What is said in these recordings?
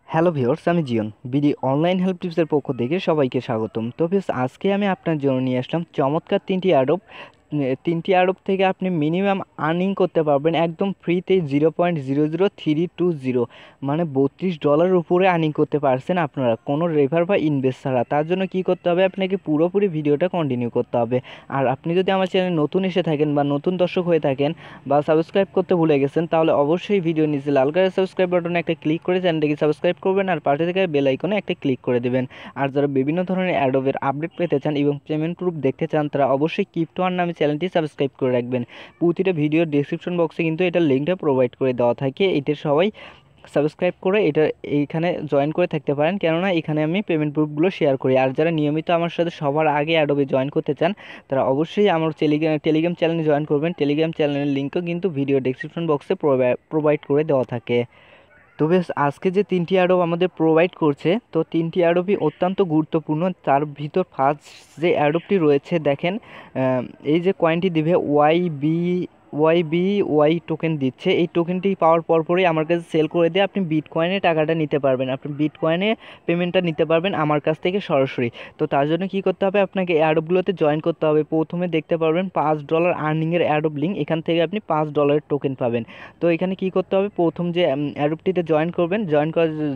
Hello viewers, আমি জিয়ন BD online help টিপসের পক্ষ থেকে সবাইকে স্বাগতম। তো ভিউয়ার্স, আজকে আমি আপনার জন্য নিয়ে আসলাম চমৎকার তিনটি অ্যাডপ থেকে আপনি মিনিমাম আর্নিং করতে পারবেন একদম ফ্রিতে 0.00320, মানে $32 উপরে আর্নিং করতে পারছেন আপনারা কোনো রেফার বা ইনভেস্ট ছাড়া। তার জন্য কি করতে হবে, আপনাকে পুরোপুরি ভিডিওটা কন্টিনিউ করতে হবে। আর আপনি যদি আমার চ্যানেলে নতুন এসে থাকেন বা নতুন দর্শক হয়ে থাকেন বা সাবস্ক্রাইব করতে ভুলে গেছেন, তাহলে অবশ্যই ভিডিও নিচে লাল কালারের সাবস্ক্রাইব বাটনে একটা ক্লিক করে চ্যানেলটিকে সাবস্ক্রাইব করবেন আর পাশে থেকে বেল আইকনে একটা ক্লিক করে দেবেন। আর যারা বিভিন্ন ধরনের অ্যাডোবের আপডেট পেতে চান এবং পেমেন্ট প্রুফ দেখতে চান, তারা অবশ্যই কিপটো আর নামে চ্যানেলটি সাবস্ক্রাইব করে রাখবেন। প্রতিটা ভিডিওর ডেসক্রিপশন বক্সে কিন্তু এটার লিঙ্কটা প্রোভাইড করে দেওয়া থাকে, এটা সবাই সাবস্ক্রাইব করে এটা এইখানে জয়েন করে থাকতে পারেন, কেননা এখানে আমি পেমেন্ট প্রুফগুলো শেয়ার করি। আর যারা নিয়মিত আমার সাথে সবার আগে অ্যাডোবে জয়েন করতে চান, তারা অবশ্যই আমার টেলিগ্রাম চ্যানেলে জয়েন করবেন। টেলিগ্রাম চ্যানেলের লিঙ্কও কিন্তু ভিডিও ডেসক্রিপশন বক্সে প্রোভাইড করে দেওয়া থাকে। তো বেশ, আজকে যে তিনটি অ্যাডোব আমাদের প্রোভাইড করছে, তো তিনটি অ্যাডোবই অত্যন্ত গুরুত্বপূর্ণ। তার ভিতর ফার্স্ট যে অ্যাডোবটি রয়েছে, দেখেন এই যে কয়েনটি দিবে ওয়াই টোকেন দিচ্ছে। এই টোকেনটি পাওয়ার পরপরই আমার কাছে সেল করে দিয়ে আপনি বিটকয়েনে টাকাটা নিতে পারবেন, আপনি বিটকয়েনে পেমেন্টটা নিতে পারবেন আমার কাছ থেকে সরাসরি। তো তার জন্য কি করতে হবে, আপনাকে অ্যাডোবগুলোতে জয়েন করতে হবে। প্রথমে দেখতে পারবেন $5 আর্নিংয়ের অ্যাডোব লিঙ্ক, এখান থেকে আপনি $5 টোকেন পাবেন। তো এখানে কি করতে হবে, প্রথম যে অ্যাডোবটিতে জয়েন করবেন,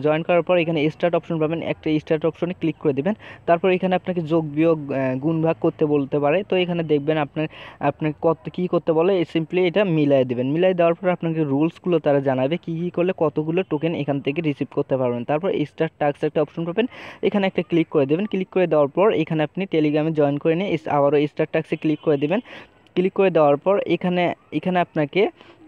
জয়েন করার পর এখানে স্টার্ট অপশন পাবেন, একটা স্টার্ট অপশনে ক্লিক করে দেবেন। তারপর এখানে আপনাকে যোগ বিয়োগ গুণ ভাগ করতে বলতে পারে। তো এখানে দেখবেন আপনার কী করতে বলে, সিম্পলি এটা মিলাই দেবেন। মিলাই দেওয়ার পর আপনাকে রুলসগুলো তারা জানাবে কী করলে কতগুলো টোকেন এখান থেকে রিসিভ করতে পারবেন। তারপর স্টার্ট টাস্ক একটা অপশন পাবেন, এখানে একটা ক্লিক করে দেবেন। ক্লিক করে দেওয়ার পর এখানে আপনি টেলিগ্রামে জয়েন করে নিয়ে আবারও স্টার্ট টাস্কে ক্লিক করে দেবেন। ক্লিক করে দেওয়ার পর এখানে এখানে আপনাকে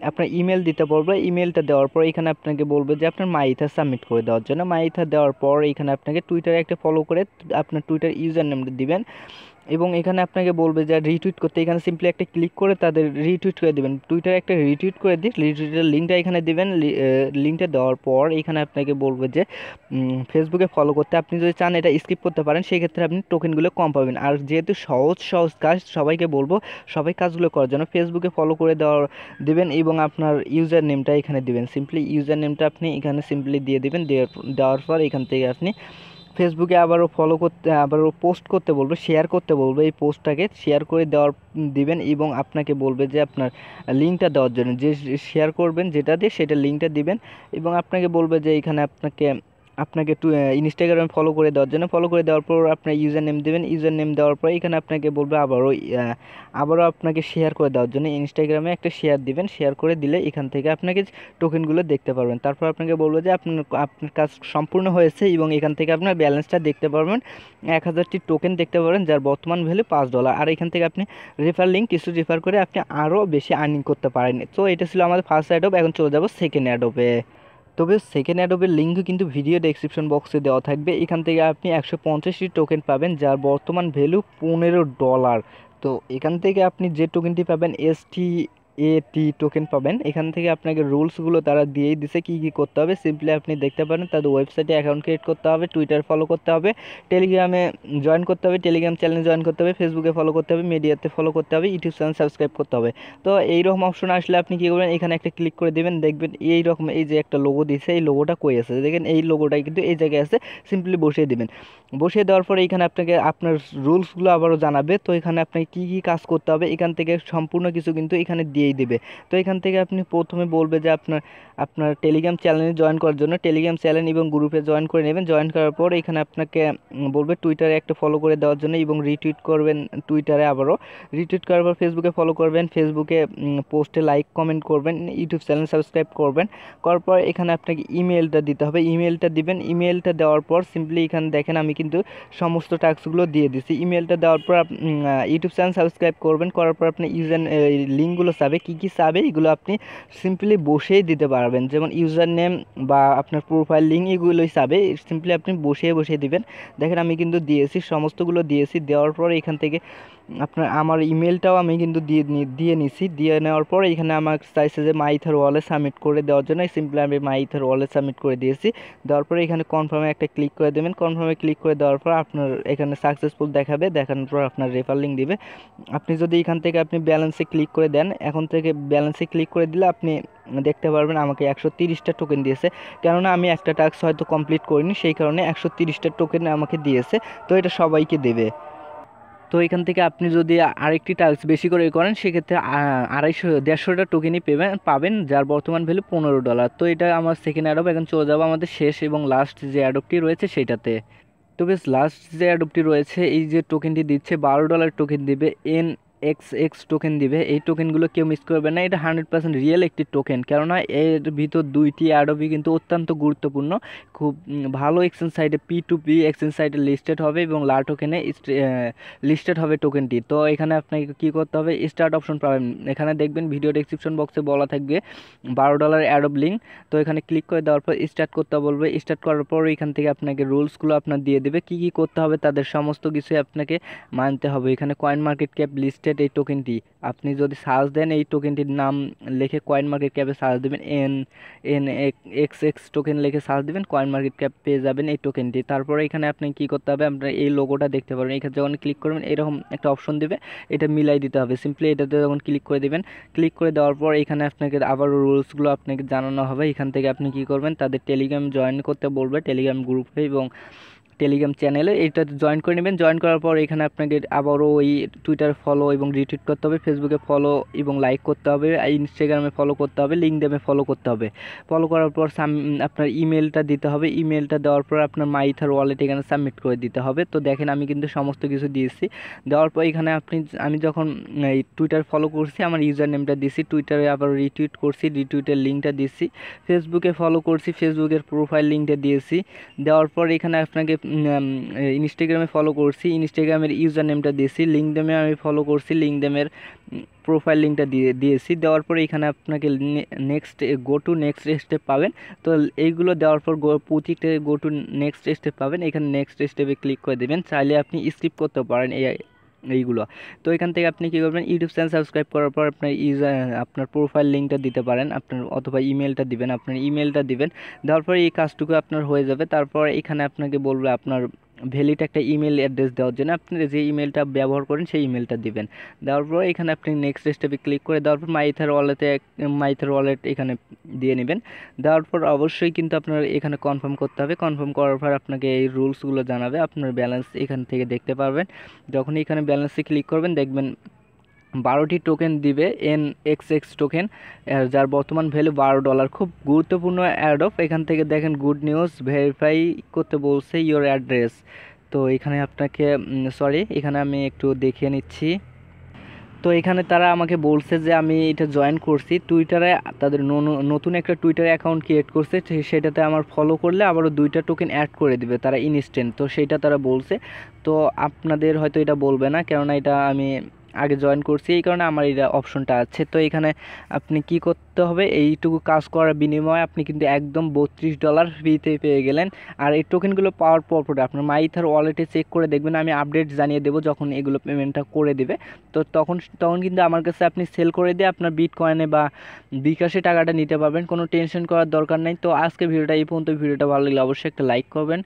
আপনার ইমেল দিতে বলবে। ইমেলটা দেওয়ার পর এখানে আপনাকে বলবে যে আপনার মাইথা সাবমিট করে দেওয়ার জন্য। মাইথা দেওয়ার পর এখানে আপনাকে টুইটারে একটা ফলো করে আপনার টুইটার ইউজার নেমটা দিবেন এবং এখানে আপনাকে বলবে যে রিটুইট করতে। এখানে সিম্পলি একটা ক্লিক করে তাদের রিটুইট করে দেবেন, টুইটারে একটা রিটুইট করে দিই, রিটুইটের লিঙ্কটা এখানে দেবেন। লিঙ্কটা দেওয়ার পর এখানে আপনাকে বলবে যে ফেসবুকে ফলো করতে। আপনি যদি চান এটা স্কিপ করতে পারেন, সেক্ষেত্রে আপনি টোকেনগুলো কম পাবেন। আর যেহেতু সহজ কাজ, সবাইকে বলবো সবাই কাজগুলো করার জন্য ফেসবুকে ফলো করে দেবেন এবং আপনার ইউজার নেমটা এখানে দিবেন। সিম্পলি ইউজার নেমটা আপনি এখানে সিম্পলি দিয়ে দিবেন। দেওয়ার পর এখান থেকে আপনি ফেসবুকে আবারও পোস্ট করতে বলবে, শেয়ার করতে বলবে। এই পোস্টটাকে শেয়ার করে দিবেন এবং আপনাকে বলবে যে আপনার লিঙ্কটা দেওয়ার জন্য, যে শেয়ার করবেন যেটা দিয়ে সেটা লিঙ্কটা দিবেন এবং আপনাকে বলবে যে এখানে আপনাকে ইনস্টাগ্রামে ফলো করে দেওয়ার জন্য। ফলো করে দেওয়ার পর আপনার ইউজার নেম দেবেন। ইউজার নেম দেওয়ার পর এখানে আপনাকে বলবে আবারও আপনাকে শেয়ার করে দেওয়ার জন্য। ইনস্টাগ্রামে একটা শেয়ার দিবেন, শেয়ার করে দিলে এখান থেকে আপনাকে টোকেনগুলো দেখতে পারবেন। তারপর আপনাকে বলবো যে আপনার কাজ সম্পূর্ণ হয়েছে এবং এখান থেকে আপনার ব্যালেন্সটা দেখতে পারবেন। 1000টি টোকেন দেখতে পারবেন, যার বর্তমান ভ্যালু $5। আর এখান থেকে আপনি কিছু রেফার করে আপনি আরও বেশি আর্নিং করতে পারেন। তো এটা ছিল আমাদের ফার্স্ট অ্যাডোব। এখন চলে যাব সেকেন্ড অ্যাডোবে। তবে সেকেন্ড অ্যাডোবের লিঙ্কও কিন্তু ভিডিও ডেসক্রিপশন বক্সে দেওয়া থাকবে। এখান থেকে আপনি 150টি টোকেন পাবেন, যার বর্তমান ভ্যালু $15। তো এখান থেকে আপনি যে টোকেনটি পাবেন টোকেন পাবেন। এখান থেকে আপনাকে রুলসগুলো তারা দিয়েই দিছে কী করতে হবে। সিম্পলি আপনি দেখতে পারেন তাদের ওয়েবসাইটে অ্যাকাউন্ট ক্রিয়েট করতে হবে, টুইটার ফলো করতে হবে, টেলিগ্রামে জয়েন করতে হবে, টেলিগ্রাম চ্যানেলে জয়েন করতে হবে, ফেসবুকে ফলো করতে হবে, মিডিয়াতে ফলো করতে হবে, ইউটিউব চ্যানেল সাবস্ক্রাইব করতে হবে। তো এইরকম অপশন আসলে আপনি কী করবেন, এখানে একটা ক্লিক করে দেবেন। দেখবেন এইরকম এই যে একটা লোগো দিয়েছে, এই লোগোটা কই আছে, দেখেন এই লোগোটাই কিন্তু এই জায়গায় আছে। সিম্পলি বসিয়ে দেবেন। বসিয়ে দেওয়ার পরে এখানে আপনাকে আপনার রুলসগুলো আবারও জানাবে। তো এখানে আপনাকে কী কাজ করতে হবে এখান থেকে সম্পূর্ণ কিছু কিন্তু এখানে দিয়েই দেবে। তো এখান থেকে আপনি প্রথমে বলবে যে আপনার টেলিগ্রাম চ্যানেলে জয়েন করার জন্য টেলিগ্রাম চ্যানেল এবং গ্রুপে জয়েন করে নেবেন। জয়েন করার পর এখানে আপনাকে বলবে টুইটারে একটা ফলো করে দেওয়ার জন্য এবং রিটুইট করবেন টুইটারে। আবারও রিটুইট করার পর ফেসবুকে ফলো করবেন, ফেসবুকে পোস্টে লাইক কমেন্ট করবেন, ইউটিউব চ্যানেল সাবস্ক্রাইব করবেন। করার পর এখানে আপনাকে ইমেলটা দিতে হবে, ইমেলটা দিবেন। ইমেলটা দেওয়ার পর সিম্পলি এখানে দেখেন আমি কিন্তু সমস্ত টাস্কগুলো দিয়ে দিছি। ইমেলটা দেওয়ার পর ইউটিউব চ্যানেল সাবস্ক্রাইব করবেন। করার পর আপনি লিঙ্কগুলো চাবে, কী চাবে এগুলো আপনি সিম্পলি বসেই দিতে পারবেন। যেমন ইউজার নেম বা আপনার প্রোফাইল লিঙ্ক এগুলোই চাবে, সিম্পলি আপনি বসিয়ে দিবেন। দেখেন আমি কিন্তু দিয়েছি, সমস্তগুলো দিয়েছি। দেওয়ার পর এখান থেকে আপনার আমার ইমেলটাও আমি কিন্তু দিয়ে নিছি। দিয়ে নেওয়ার পর এখানে আমার চাইছে যে মাই ইথার ওয়ালেট সাবমিট করে দেওয়ার জন্য, সিম্পলি আমি মাই ইথার ওয়ালেট সাবমিট করে দিয়েছি। দেওয়ার পরে এখানে কনফার্মে একটা ক্লিক করে দেবেন। কনফার্মে ক্লিক করে দেওয়ার পর আপনার এখানে সাকসেসফুল দেখাবে, দেখানোর পর আপনার রেফার লিঙ্ক দিবে। আপনি যদি এখান থেকে আপনি ব্যালেন্সে ক্লিক করে দেন, এখন থেকে ব্যালেন্সে ক্লিক করে দিলে আপনি দেখতে পারবেন আমাকে 130টা টোকেন দিয়েছে। কেননা আমি একটা টাস্ক হয়তো কমপ্লিট করিনি, সেই কারণে 130টা টোকেন আমাকে দিয়েছে। তো এটা সবাইকে দেবে। তো এখান থেকে আপনি যদি আরেকটি টাস্ক বেশি করে করেন, সেক্ষেত্রে 150টা টোকেনই পাবেন, যার বর্তমান ভ্যালু $15। তো এটা আমার সেকেন্ড অ্যাডপ। এখন চলে যাবো আমাদের শেষ এবং লাস্ট যে অ্যাডপটি রয়েছে সেইটাতে। তো বেশ, লাস্ট যে অ্যাডপটি রয়েছে, এই যে টোকেনটি দিচ্ছে $12 টোকেন দিবে, এক্স টোকেন দিবে। এই টোকেনগুলো কেউ মিস করবে না, এটা 100% রিয়েল একটি টোকেন। কেননা এর ভিতর দুইটি অ্যাডপই কিন্তু অত্যন্ত গুরুত্বপূর্ণ। খুব ভালো এক্সচেঞ্জ সাইটে P2P এক্সচেঞ্জ সাইটে লিস্টেড হবে এবং লা টোকেনে লিস্টেড হবে টোকেনটি। তো এখানে আপনাকে কী করতে হবে, স্টার্ট অপশন পাবেন। এখানে দেখবেন ভিডিও ডেসক্রিপশন বক্সে বলা থাকবে $12 অ্যাডপ লিঙ্ক। তো এখানে ক্লিক করে দেওয়ার পর স্টার্ট করতে বলবে। স্টার্ট করার পর এখান থেকে আপনাকে রুলসগুলো আপনার দিয়ে দেবে, কী কী করতে হবে তাদের সমস্ত কিছুই আপনাকে মানতে হবে। এখানে কয়েন মার্কেট ক্যাপ লিস্টেড এই টোকেনটি, আপনি যদি সার্চ দেন এই টোকেনটির নাম লিখে কয়েন মার্কেট ক্যাপে সার্চ দেবেন, এক্স টোকেন লিখে সার্চ দেবেন, কয়েন মার্কেট ক্যাপ পেয়ে যাবেন এই টোকেনটি। তারপরে এখানে আপনি কী করতে হবে, আপনার এই লোগোটা দেখতে পারবেন। এখানে যখন ক্লিক করবেন এরকম একটা অপশন দেবে, এটা মিলাই দিতে হবে। সিম্পলি এটাতে যখন ক্লিক করে দেবেন, ক্লিক করে দেওয়ার পর এখানে আপনাকে আবার রুলসগুলো আপনাকে জানানো হবে। এখান থেকে আপনি কী করবেন, তাদের টেলিগ্রাম জয়েন করতে বলবে, টেলিগ্রাম গ্রুপে এবং টেলিগ্রাম চ্যানেলে এইটা জয়েন করে নেবেন। জয়েন করার পর এখানে আপনাকে আবারও ওই টুইটার ফলো এবং রিটুইট করতে হবে, ফেসবুকে ফলো এবং লাইক করতে হবে, ইনস্টাগ্রামে ফলো করতে হবে, লিঙ্কডইনে ফলো করতে হবে। ফলো করার পর আপনার ইমেলটা দিতে হবে। ইমেলটা দেওয়ার পর আপনার মাই ইথার ওয়ালেট এখানে সাবমিট করে দিতে হবে। তো দেখেন আমি কিন্তু সমস্ত কিছু দিয়েছি। দেওয়ার পর এখানে আমি যখন এই টুইটার ফলো করছি, আমার ইউজার নেমটা দিয়েছি, টুইটারে আবার রিটুইট করছি, রিটুইটের লিঙ্কটা দিয়েছি, ফেসবুকে ফলো করছি, ফেসবুকের প্রোফাইল লিঙ্কটা দিয়েছি। দেওয়ার পর এখানে আপনাকে ইনস্টাগ্রামে ফলো করছি, ইনস্টাগ্রামের ইউজার নেমটা দিয়েছি, লিঙ্কডইনে আমি ফলো করছি, লিঙ্কডইনের প্রোফাইল লিঙ্কটা দিয়েছি। দেওয়ার পরে এখানে আপনাকে গো টু নেক্সট স্টেপ পাবেন। তো এইগুলো দেওয়ার পর প্রতিটা গো টু নেক্সট স্টেপ পাবেন, এখানে নেক্সট স্টেপে ক্লিক করে দেবেন। চাইলে আপনি স্কিপ করতে পারেন এইগুলো। তো এখান থেকে আপনি কী করবেন, ইউটিউব চ্যানেল সাবস্ক্রাইব করার পর আপনার প্রোফাইল লিঙ্কটা দিতে পারেন, আপনার অথবা ইমেলটা দিবেন, আপনার ইমেলটা দিবেন। দেওয়ার পরে এই কাজটুকু আপনার হয়ে যাবে। তারপর এখানে আপনাকে বলবে আপনার ভ্যালিড একটা ইমেল অ্যাড্রেস দেওয়ার জন্য, আপনি যে ইমেলটা ব্যবহার করেন সেই ইমেলটা দিবেন। দেওয়ার পর এখানে আপনি নেক্সট স্টেপে ক্লিক করে দেওয়ার পর মাই ইথার ওয়ালেট এখানে দিয়ে নেবেন। দেওয়ার পর অবশ্যই কিন্তু আপনার এখানে কনফার্ম করতে হবে। কনফার্ম করার পর আপনাকে এই রুলসগুলো জানাবে, আপনার ব্যালেন্স এখান থেকে দেখতে পারবেন। যখন এখানে ব্যালেন্সে ক্লিক করবেন দেখবেন 12টি টোকেন দিবে, এক্স টোকেন, যার বর্তমান ভ্যালু $12। খুব গুরুত্বপূর্ণ অ্যাডপ। এখান থেকে দেখেন গুড নিউজ, ভেরিফাই করতে বলছে ইওর অ্যাড্রেস। তো এখানে আপনাকে এখানে আমি একটু দেখিয়ে নিচ্ছি। তো এখানে তারা আমাকে বলছে যে আমি এটা জয়েন করছি টুইটারে, তাদের নতুন একটা টুইটার অ্যাকাউন্ট ক্রিয়েট করছে, সেটাতে আমার ফলো করলে আবারও 2টা টোকেন অ্যাড করে দিবে তারা ইনস্ট্যান্ট। তো সেইটা তারা বলছে। তো আপনাদের হয়তো এটা বলবে না, কেননা এটা আমি আগে জয়েন করছি, এই কারণে আমার এটা অপশনটা আছে। তো এখানে আপনি কি করতে হবে, এইটুকু কাজ করার বিনিময়ে আপনি কিন্তু একদম $32 ফ্রিতে পেয়ে গেলেন। আর এই টোকেনগুলো পাওয়ার পর আপনার মাই ইথার ওয়ালেটে চেক করে দেখবেন, আমি আপডেট জানিয়ে দেবো যখন এগুলো পেমেন্টটা করে দেবে। তো তখন কিন্তু আমার কাছে আপনি সেল করে দিয়ে আপনার বিটকয়েনে বা বিকাশে টাকাটা নিতে পারবেন, কোনো টেনশন করার দরকার নেই। তো আজকে ভিডিওটা এই পর্যন্ত। ভিডিওটা ভালো লাগলে অবশ্যই একটা লাইক করবেন।